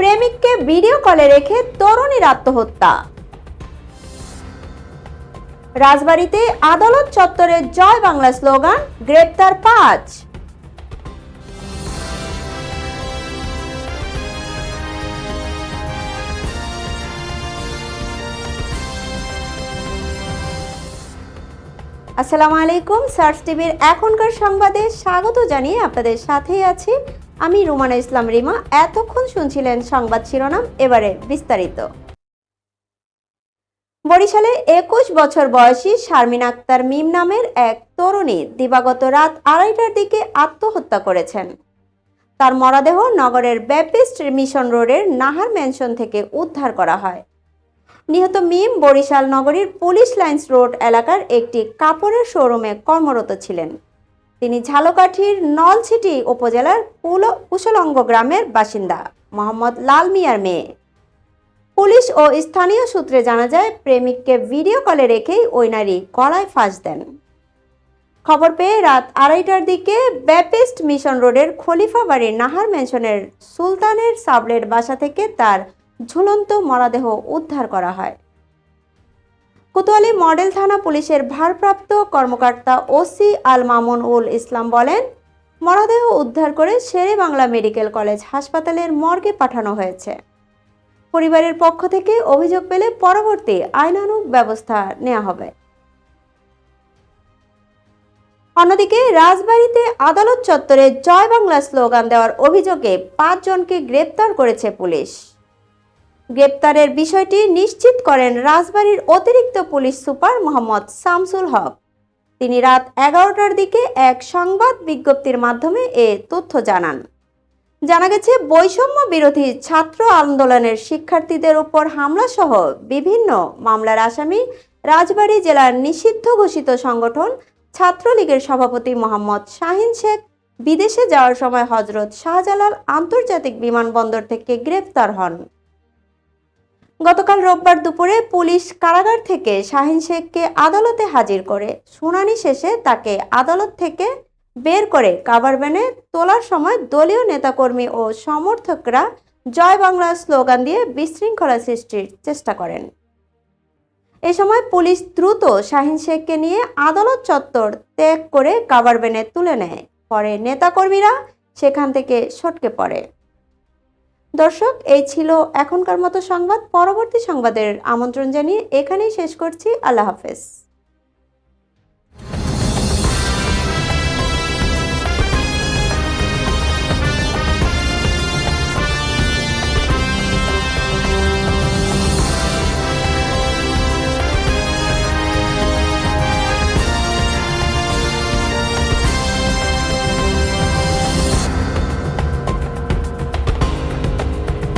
প্রেমিককে ভিডিও কলে রেখে তরুণীর আত্মহত্যা। রাজবাড়ীতে আদালত চত্বরে জয় বাংলা স্লোগান, গ্রেপ্তার 5। আসসালামু আলাইকুম। সার্চ টিভির এখনকার সংবাদে স্বাগত জানিয়ে আপনাদের সাথেই আছি আমি রুমানা ইসলাম রিমা। এতক্ষণ শুনছিলেন সংবাদ শিরোনাম, এবারে বিস্তারিত। বরিশালে 21 বছর বয়সী শারমিন আক্তার মিম নামের এক তরুণী দিবাগত রাত 2:30টার দিকে আত্মহত্যা করেছেন। তার মরদেহ নগরের ব্যাপটিস্ট মিশন রোডের নাহার ম্যানশন থেকে উদ্ধার করা হয়। নিহত মিম বরিশাল নগরীর পুলিশ লাইন্স রোড এলাকার একটি কাপড়ের শোরুমে কর্মরত ছিলেন। তিনি ঝালকাঠির নলছিটি উপজেলার কুশলঙ্গ গ্রামের বাসিন্দা মোহাম্মদ লাল মিয়ার মেয়ে। পুলিশ ও স্থানীয় সূত্রে জানা যায়, প্রেমিককে ভিডিও কলে রেখেই ওই নারী গলায় ফাঁস দেন। খবর পেয়ে রাত 2:30টার দিকে ব্যাপটিস্ট মিশন রোডের খলিফা বাড়ির নাহার ম্যানশনের সুলতানের সাবলের বাসা থেকে তার ঝুলন্ত মরদেহ উদ্ধার করা হয়। কোতোয়ালি মডেল থানা পুলিশের ভারপ্রাপ্ত কর্মকর্তা ওসি আল মামুন উল ইসলাম বলেন, মরদেহ উদ্ধার করে শেরে বাংলা মেডিকেল কলেজ হাসপাতালের মর্গে পাঠানো হয়েছে। পরিবারের পক্ষ থেকে অভিযোগ পেলে পরবর্তী আইনানুগ ব্যবস্থা নেওয়া হবে। অন্যদিকে রাজবাড়ীতে আদালত চত্বরে জয় বাংলা স্লোগান দেওয়ার অভিযোগে 5 জনকে গ্রেপ্তার করেছে পুলিশ। গ্রেপ্তারের বিষয়টি নিশ্চিত করেন রাজবাড়ীর অতিরিক্ত পুলিশ সুপার মোহাম্মদ শামসুল হক। তিনি রাত 11টার দিকে এক সংবাদ বিজ্ঞপ্তির মাধ্যমে এ তথ্য জানান। জানা গেছে, বৈষম্য বিরোধী ছাত্র আন্দোলনের শিক্ষার্থীদের উপর হামলা সহ বিভিন্ন মামলার আসামি রাজবাড়ী জেলার নিষিদ্ধ ঘোষিত সংগঠন ছাত্রলীগের সভাপতি মোহাম্মদ শাহিন শেখ বিদেশে যাওয়ার সময় হজরত শাহজালাল আন্তর্জাতিক বিমানবন্দর থেকে গ্রেফতার হন। গতকাল রোববার দুপুরে পুলিশ কারাগার থেকে শাহিন শেখকে আদালতে হাজির করে শুনানি শেষে তাকে আদালত থেকে বের করে কাভার ভ্যানে তোলার সময় দলীয় নেতাকর্মী ও সমর্থকরা জয় বাংলা স্লোগান দিয়ে বিশৃঙ্খলা সৃষ্টির চেষ্টা করেন। এ সময় পুলিশ দ্রুত শাহিন শেখকে নিয়ে আদালত চত্বর ত্যাগ করে কাভার ভ্যানে তুলে নেয়। পরে নেতাকর্মীরা সেখান থেকে সটকে পড়ে। দর্শক, এই ছিল এখনকার মতো সংবাদ। পরবর্তী সংবাদের আমন্ত্রণ জানিয়ে এখানেই শেষ করছি। আল্লাহ হাফেজ।